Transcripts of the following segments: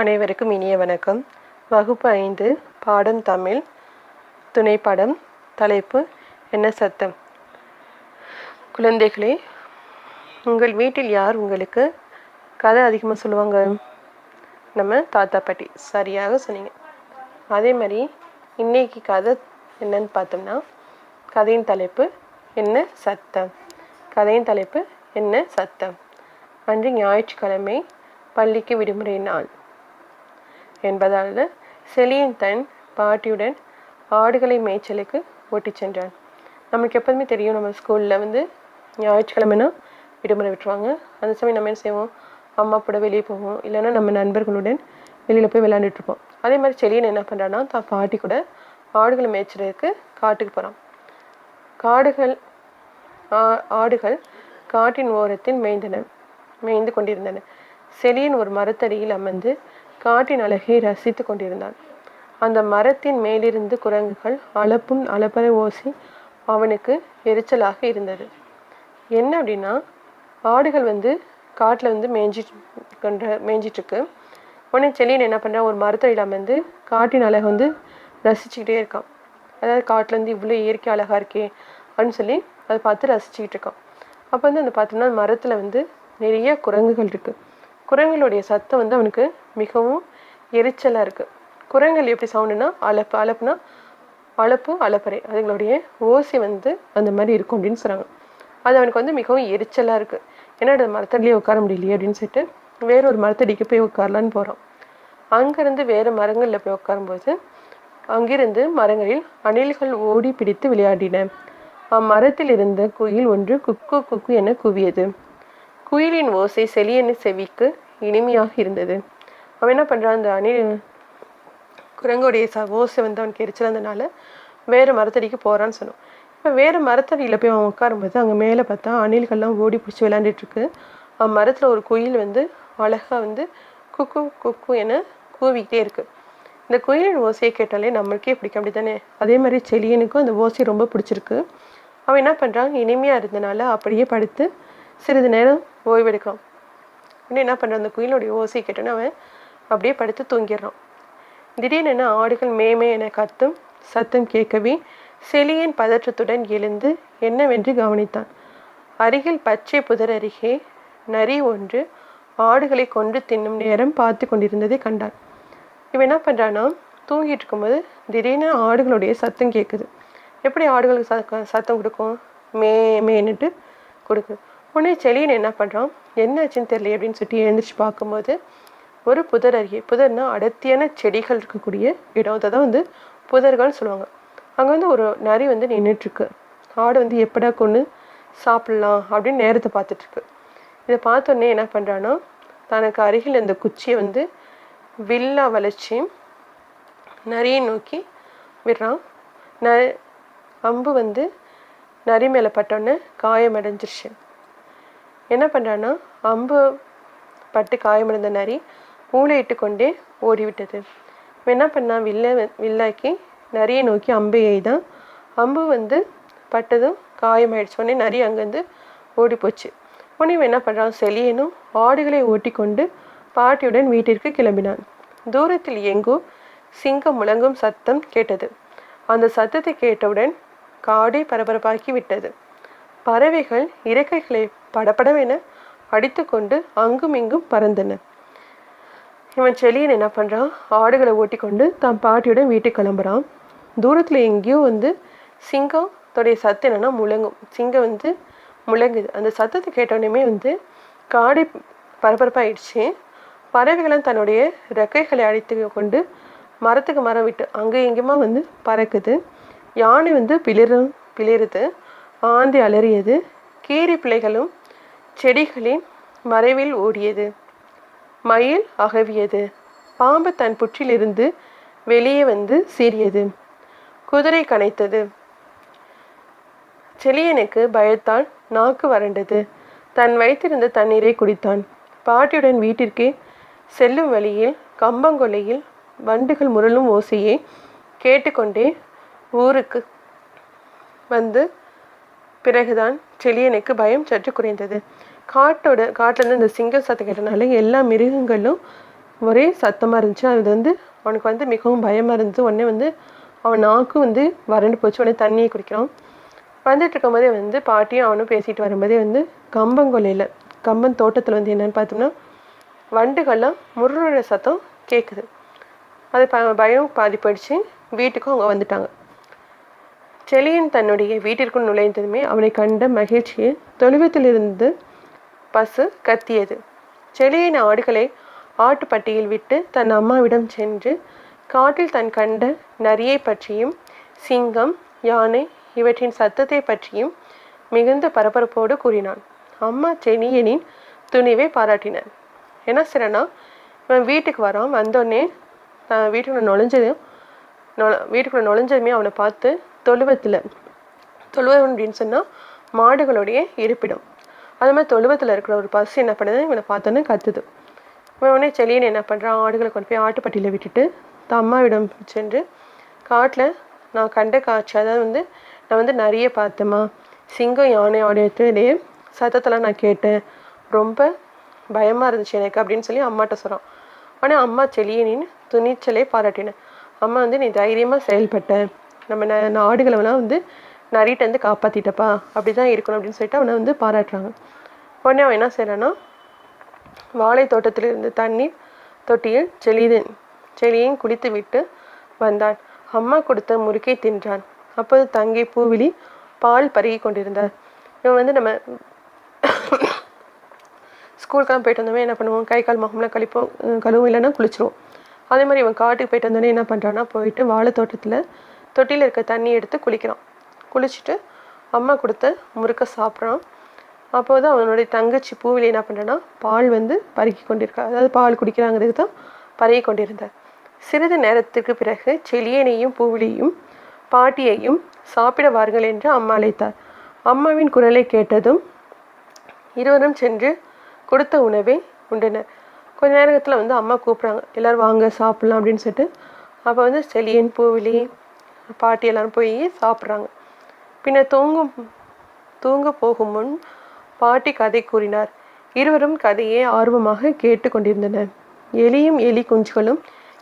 அனைவருக்கும் இனிய வணக்கம். வகுப்பு 5 பாடம் தமிழ், துணைப்பாடம். தலைப்பு என்ன சத்தம். குழந்தைகளே, உங்கள் வீட்டில் யார் உங்களுக்கு கதை அதிகமாக சொல்லுவாங்க? நம்ம தாத்தா பாட்டி. சரியாக சொன்னீங்க. அதே மாதிரி இன்னைக்கு கதை என்னன்னு பார்த்தோம்னா, கதையின் தலைப்பு என்ன சத்தம். கதையின் தலைப்பு என்ன சத்தம். அன்று ஞாயிற்றுக்கிழமை, பள்ளிக்கு விடுமுறை நாள் என்பதால் செலியன் தன் பாட்டியுடன் ஆடுகளை மேய்ச்சலுக்கு ஓட்டி சென்றான். நம்மளுக்கு எப்போதுமே தெரியும், நம்ம ஸ்கூலில் ஞாயிற்றுக்கிழமைனா விடுமுறை விட்டுருவாங்க. அந்த சமயம் நம்ம என்ன செய்வோம், அம்மா கூட வெளியே போவோம், இல்லைன்னா நம்ம நண்பர்களுடன் வெளியில் போய் விளையாண்டுட்ருப்போம். அதே மாதிரி செலியன் என்ன பண்ணுறான்னா, தான் பாட்டி கூட ஆடுகளை மேய்ச்சலுக்கு காட்டுக்கு போகிறான். ஆடுகள் காட்டின் ஓரத்தில் மேய்ந்து கொண்டிருந்தன. செலியன் ஒரு மரத்தடியில் அமர்ந்து காட்டின் அழகை ரசித்து கொண்டிருந்தான். அந்த மரத்தின் மேலிருந்து குரங்குகள் அலப்பறை ஓசி அவனுக்கு எரிச்சலாக இருந்தது. என்ன அப்படின்னா, ஆடுகள் காட்டில் மேய்ஞ்சிட்ருக்கு. உடனே செலியன் என்ன பண்ணுறான், ஒரு மரத்தடியில் அமர்ந்து காட்டின் அழகை ரசிச்சுக்கிட்டே இருக்கான். அதாவது காட்டிலேருந்து இவ்வளோ இயற்கை அழகாக இருக்கே அப்படின்னு சொல்லி அதை பார்த்து ரசிச்சுக்கிட்டு இருக்கான். அப்போ அந்த பார்த்தோம்னா மரத்தில் நிறைய குரங்குகள் இருக்குது. குரங்களுடைய சத்தம் அவனுக்கு மிகவும் எரிச்சலாக இருக்குது. குரங்கள் எப்படி சவுண்டுனா, அலப்பறை அதுங்களுடைய ஓசி அந்த மாதிரி இருக்கும் அப்படின்னு சொல்கிறாங்க. அது அவனுக்கு மிகவும் எரிச்சலாக இருக்குது. ஏன்னா அது மரத்தடியே உட்கார முடியலையே அப்படின்னு சொல்லிட்டு வேறொரு மரத்தடிக்கு போய் உட்காரலான்னு போகிறான். அங்கேருந்து வேறு மரங்களில் போய் உட்காரும்போது அங்கிருந்து மரங்களில் அணில்கள் ஓடி பிடித்து விளையாடின. அம்மரத்தில் இருந்த குயில் ஒன்று குக்கு குக்கு என கூவியது. குயிலின் ஓசை செலியனின் செவிக்கு இனிமையாக இருந்தது. அவன் என்ன பண்ணுறான், அந்த குரங்குடைய ஓசை அவனுக்கு எரிச்சலந்தனால வேறு மரத்தடிக்கு போகிறான்னு சொன்னோம். இப்போ வேறு மரத்தடியில் போய் அவன் உட்காரும்போது அங்கே மேலே பார்த்தா அணில்கள்லாம் ஓடி பிடிச்சி விளையாண்டுட்டுருக்கு. மரத்தில் ஒரு குயில் அழகாக குக்கு குக்கு என கூவிக்கிட்டே இருக்குது. இந்த குயிலின் ஓசையை கேட்டாலே நம்மளுக்கே பிடிக்கும், அப்படி தானே? அதே மாதிரி செலியனுக்கும் அந்த ஓசை ரொம்ப பிடிச்சிருக்கு. அவன் என்ன பண்ணுறான், இனிமையாக இருந்தனால அப்படியே படுத்து சிறிது நேரம் ஓய்வெடுக்கிறான். இன்னும் என்ன பண்ணுறான், அந்த குயிலுடைய ஓசையை கேட்டோன்னு அவன் அப்படியே படுத்து தூங்கிடுறான். திடீர்னு ஆடுகள் மேமே என கத்தும் சத்தம் கேட்கவே செலியன் பதற்றத்துடன் எழுந்து என்னவென்று கவனித்தான். அருகில் பச்சை புதர் அருகே நரி ஒன்று ஆடுகளை கொண்டு தின்னும் நேரம் பார்த்து கொண்டிருந்ததை கண்டான். இவன் என்ன பண்ணுறான்னா, தூங்கிட்டு இருக்கும்போது திடீர்னு ஆடுகளுடைய சத்தம் கேட்குது. எப்படி ஆடுகளுக்கு சத்தம் கொடுக்கும்? மேன்னுட்டு கொடுக்குது. உடனே செலியன் என்ன பண்ணுறான், என்ன ஆச்சுன்னு தெரியல அப்படின்னு சொல்லிட்டு எழுந்திரிச்சு பார்க்கும்போது ஒரு புதர் அருகே, புதர்னா அடர்த்தியான செடிகள் இருக்கக்கூடிய இடம், அதை தான் புதர்கள்னு சொல்லுவாங்க. அங்கே ஒரு நரி நின்றுட்டுருக்கு. ஆடு எப்படா கொண்டு சாப்பிட்லாம் அப்படின்னு நேரத்தை பார்த்துட்ருக்கு. இதை பார்த்தோன்னே என்ன பண்ணுறான்னா, தனக்கு அருகில் இந்த குச்சியை வில்லா வளைச்சி நரியை நோக்கி விடுறான். அம்பு நரி மேலே பட்டோன்னே காயமடைஞ்சிருச்சு. என்ன பண்ணுறான்னா, அம்பு பட்டு காயமடைந்த நரி ஊழையிட்டு கொண்டே ஓடிவிட்டது. என்ன பண்ணான், வில்லாக்கி நரியை நோக்கி அம்பு எய்தான். அம்பு பட்டதும் காயமாயிடுச்சு. உடனே நரி அங்கேருந்து ஓடி போச்சு. உடனே என்ன பண்ணுறான், செலியனும் ஆடுகளை ஓட்டி கொண்டு பாட்டியுடன் வீட்டிற்கு கிளம்பினான். தூரத்தில் எங்கோ சிங்கம் முழங்கும் சத்தம் கேட்டது. அந்த சத்தத்தை கேட்டவுடன் காடை பரபரப்பாக்கி விட்டது. பறவைகள் இறக்கைகளை படபடவென அடித்து கொண்டு அங்கும் இங்கும் பறந்தன. இவன் செலியன் என்ன பண்ணுறான், ஆடுகளை ஓட்டி கொண்டு தன் பாட்டியுடன் வீட்டுக்கு கிளம்புறான். தூரத்தில் எங்கேயோ சிங்கத்தோடைய சத்தம் என்னன்னா முழங்கும். சிங்கம் முழங்குது. அந்த சத்தத்தை கேட்டோடனே காடை பரபரப்பாயிடுச்சு. பறவைகளும் தன்னுடைய ரெக்கைகளை அடித்து கொண்டு மரத்துக்கு மரம் விட்டு அங்கே எங்கேயுமா பறக்குது. யானை பிளிருது. ஆந்தி அலறியது. கீரி பிள்ளைகளும் செடிகளின் மறைவில் ஓடியது. மயில் அகவியது. பாம்பு தன் புற்றிலிருந்து வெளியே சீறியது. குதிரை கனைத்தது. செலியனுக்கு பயத்தால் நாக்கு வறண்டது. தன் வைத்திருந்த தண்ணீரை குடித்தான். பாட்டியுடன் வீட்டிற்கே செல்லும் வழியில் கம்பங்கொல்லையில் வண்டுகள் முரளும் ஓசையை கேட்டுக்கொண்டே ஊருக்கு பிறகுதான் செலியனுக்கு பயம் சற்று குறைந்தது. காட்டிலேருந்து இந்த சிங்கம் சத்தம் கேட்டனால எல்லா மிருகங்களும் ஒரே சத்தமாக இருந்துச்சு. அது வந்து அவனுக்கு வந்து மிகவும் பயமாக இருந்துச்சு. உடனே வந்து அவன் நாக்கும் வந்து வறண்டு போச்சு. உடனே தண்ணியை குடிக்கிறான். வந்துட்டு இருக்கும்போதே வந்து பாட்டியும் அவனும் பேசிட்டு வரும்போதே வந்து கம்பங்கொல்லையில் கம்பன் தோட்டத்தில் வந்து என்னென்னு பார்த்தோம்னா வண்டுகள்லாம் முர்ற சத்தம் கேட்குது. அது பயம் பாதி போயிடுச்சு. வீட்டுக்கும் அவங்க வந்துட்டாங்க. செழியன் தன்னுடைய வீட்டிற்குள் நுழைந்ததுமே அவனை கண்ட மகிழ்ச்சியை தொழுவத்திலிருந்து பசு கத்தியது. செழியன் ஆடுகளை ஆட்டுப்பட்டியில் விட்டு தன் அம்மாவிடம் சென்று காட்டில் தன் கண்ட நரியை பற்றியும் சிங்கம் யானை இவற்றின் சத்தத்தை பற்றியும் மிகுந்த பரபரப்போடு கூறினான். அம்மா செழியனின் துணிவை பாராட்டினார். என்ன செய்யறனா, இவன் வீட்டுக்கு வரான். வந்தோடனே வீட்டுக்குள்ள நுழைஞ்சதுமே அவனை பார்த்து தொழுவம் அப்படின்னு சொன்னால் மாடுகளுடைய இருப்பிடம். அது மாதிரி தொழுவத்தில் இருக்கிற ஒரு பசு என்ன பண்ணுது, இவனை பார்த்தோன்னே கத்துது. இவன் உடனே செழியன் என்ன பண்ணுறான், ஆடுகளை கொண்டு போய் ஆட்டுப்பட்டியில் விட்டுட்டு தன் அம்மாவிடம் சென்று காட்டில் நான் கண்ட காட்சி, அதாவது வந்து நான் வந்து நிறைய பார்த்தேம்மா, சிங்கம் யானை ஆடையே சத்தத்தெல்லாம் நான் கேட்டேன், ரொம்ப பயமாக இருந்துச்சு எனக்கு அப்படின்னு சொல்லி அம்மாட்ட சொல்கிறான். ஆனால் அம்மா செழியனின் துணிச்சலை பாராட்டினேன். அம்மா வந்து நீ தைரியமாக செயல்பட்ட, நம்ம ஆடுகளெல்லாம் வந்து நரிட்டேருந்து காப்பாற்றிட்டப்பா, அப்படி தான் இருக்கணும் அப்படின்னு சொல்லிட்டு அவனை வந்து பாராட்டுறாங்க. உடனே அவன் என்ன செய்கிறான்னா, வாழை தோட்டத்தில் இருந்து தண்ணீர் தொட்டியில் செழியன் குளித்து விட்டு வந்தான். அம்மா கொடுத்த முறுக்கை தின்றான். அப்போது தங்கை பூவிழி பால் பருகி கொண்டிருந்தார். இவன் வந்து நம்ம ஸ்கூலுக்கெல்லாம் போயிட்டு வந்தோமே என்ன பண்ணுவோம், கை கால் முகம்லாம் கழுவும், இல்லைன்னா குளிச்சிருவோம். அதே மாதிரி இவன் காட்டுக்கு போயிட்டு வந்தோடனே என்ன பண்ணுறான்னா, போயிட்டு வாழை தோட்டத்தில் தொட்டியில் இருக்க தண்ணி எடுத்து குளிக்கிறான். குளிச்சுட்டு அம்மா கொடுத்த முறுக்கை சாப்பிட்றான். அப்போது அவனுடைய தங்கச்சி பூவிலி என்ன பண்ணுறான்னா, பால் வந்து பருகி கொண்டிருக்கா, அதாவது பால் குடிக்கிறாங்கிறதுக்கு தான் பருகி கொண்டிருந்தார். சிறிது நேரத்துக்கு பிறகு செழியனையும் பூவிலியும் பாட்டியையும் சாப்பிட வாருங்கள் என்று அம்மா அழைத்தார். அம்மாவின் குரலை கேட்டதும் இருவரும் சென்று கொடுத்த உணவை உண்டனர். கொஞ்ச நேரத்தில் வந்து அம்மா கூப்பிட்றாங்க, எல்லோரும் வாங்க சாப்பிட்லாம் அப்படின்னு சொல்லிட்டு. அப்போ வந்து செழியன் பூவிலி பாட்டி எல்லோரும் போய் சாப்பிட்றாங்க. பின்னர் தூங்க போகும் முன் பாட்டி கதை கூறினார். இருவரும் கதையை ஆர்வமாக கேட்டு கொண்டிருந்தனர். எலியும் எலி குஞ்சுகளும்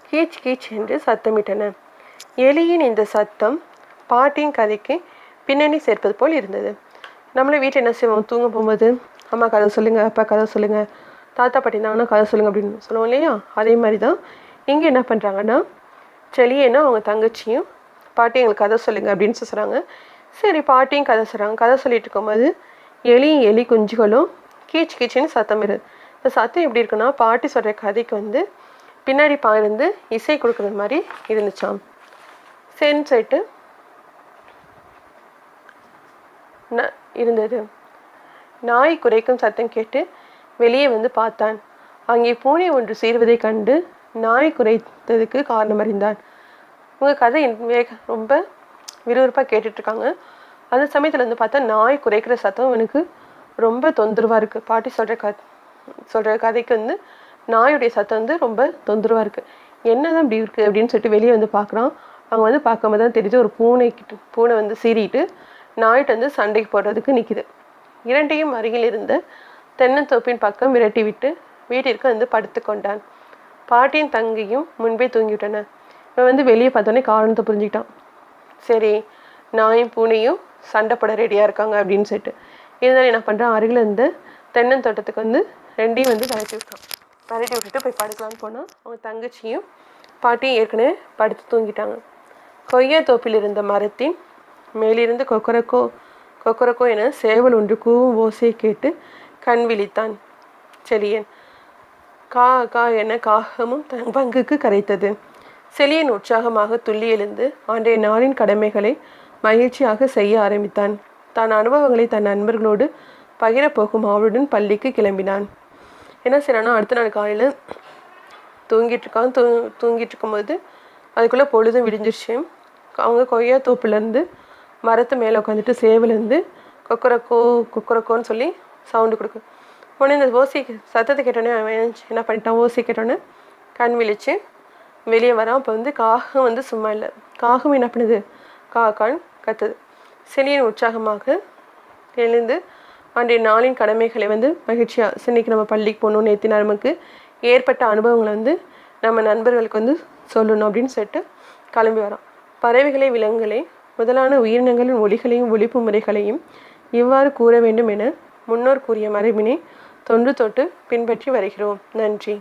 கீச் கீச் என்று சத்தமிட்டன. எலியின் இந்த சத்தம் பாட்டியின் கதைக்கு பின்னணி சேர்ப்பது போல் இருந்தது. நம்மளே வீட்டில் என்ன செய்வோம், தூங்க போகும்போது அம்மா கதை சொல்லுங்கள், அப்பா கதை சொல்லுங்கள், தாத்தா பாட்டி இருந்தாங்கன்னா கதை சொல்லுங்கள் அப்படின்னு சொல்லுவோம் இல்லையா. அதே மாதிரி தான் இங்கே என்ன பண்ணுறாங்கன்னா, செழியனா அவங்க தங்கச்சியும் பாட்டி எங்களுக்கு கதை சொல்லுங்கள் அப்படின்னு சொல்கிறாங்க. சரி, பாட்டியும் கதை சொல்கிறாங்க. கதை சொல்லிட்டு இருக்கும்போது எலி குஞ்சுகளும் கீச் கீச்சின்னு சத்தம் இருக்குது. இந்த சத்தம் எப்படி இருக்குன்னா, பாட்டி சொல்கிற கதைக்கு வந்து பின்னாடி இருந்து இசை கொடுக்குறது மாதிரி இருந்துச்சாம். சரின்னு சொல்லிட்டு இருந்தது. நாய் குறைக்கும் சத்தம் கேட்டு வெளியே வந்து பார்த்தான். அங்கே பூனை ஒன்று சீர்வதை கண்டு நாய் குறைத்ததுக்கு காரணம் அறிந்தான். உங்கள் கதை ரொம்ப விறுவிறுப்பாக கேட்டுட்ருக்காங்க. அந்த சமயத்தில் வந்து பார்த்தா நாய் குறைக்கிற சத்தம் எனக்கு ரொம்ப தொந்தரவாக இருக்குது. பாட்டி சொல்கிற கதைக்கு வந்து நாயுடைய சத்தம் வந்து ரொம்ப தொந்தரவாக இருக்குது. என்ன தான் இப்படி இருக்குது அப்படின்னு சொல்லிட்டு வெளியே வந்து பார்க்குறான். அவங்க வந்து பார்க்கும்போது தான் தெரியுது, ஒரு பூனை வந்து சீறிட்டு நாய்ட்டு வந்து சண்டைக்கு போடுறதுக்கு நிற்கிது. இரண்டையும் அருகில் இருந்த தென்னந்தோப்பின் பக்கம் விரட்டி விட்டு வீட்டிற்கு வந்து படுத்து கொண்டான். பாட்டியின் தங்கையும் முன்பே தூங்கிவிட்டன. இவன் வந்து வெளியே பார்த்தோன்னே காரணத்தை புரிஞ்சுக்கிட்டான். சரி, நாயும் பூனையும் சண்டை போட ரெடியாக இருக்காங்க அப்படின்னு சொல்லிட்டு. இருந்தாலும் என்ன பண்ணுறான், அருகில் இருந்த தென்னந்தோட்டத்துக்கு வந்து ரெண்டையும் வந்து விரட்டி விட்டுட்டு போய் படுக்கலான்னு போனால் அவங்க தங்கச்சியும் பாட்டியும் ஏற்கனவே படுத்து தூங்கிட்டாங்க. கொய்யா தோப்பில் இருந்த மரத்தின் மேலிருந்து கொக்கரக்கோ என சேவல் ஒன்று கூவும் ஓசையை கேட்டு கண் விழித்தான் செழியன். கா என காகமும் தன் பங்குக்கு கரைத்தது. செழியன் உற்சாகமாக துள்ளி எழுந்து அன்றைய நாளின் கடமைகளை மகிழ்ச்சியாக செய்ய ஆரம்பித்தான். தன் அனுபவங்களை தன் நண்பர்களோடு பகிரப்போகும் அவளுடன் பள்ளிக்கு கிளம்பினான். என்ன செய்யறானா, அடுத்த நாள் காலையில் தூங்கிட்டு இருக்கும்போது அதுக்குள்ளே பொழுதும் விடிஞ்சிருச்சு. அவங்க கொய்யா தோப்புலேருந்து மரத்து மேலே உட்காந்துட்டு சேவலேருந்து கொக்கரக்கோன்னு சொல்லி சவுண்டு கொடுக்கும். உடனே இந்த ஓசி சத்தத்தை கேட்டோன்னே என்ன பண்ணிட்டான், ஓசி கேட்டோன்னே கண் விழிச்சு வெளியே வரான். அப்போ வந்து காகம் வந்து சும்மா இல்லை. காகம் என்ன பண்ணுது, காக்கான் கத்துது. செழியன் உற்சாகமாக எழுந்து அன்றைய நாளின் கடமைகளை வந்து மகிழ்ச்சியாக இன்னைக்கு நம்ம பள்ளிக்கு போகணும், நேற்று நமக்கு ஏற்பட்ட அனுபவங்களை வந்து நம்ம நண்பர்களுக்கு வந்து சொல்லணும் அப்படின்னு சொல்லிட்டு கிளம்பி வரோம். பறவைகளை, விலங்குகளை, முதலான உயிரினங்களின் ஒலிகளையும் ஒலிப்பு முறைகளையும் இவ்வாறு கூற வேண்டும் என முன்னோர் கூறிய மரபினை தொன்று தொட்டு பின்பற்றி வருகிறோம். நன்றி.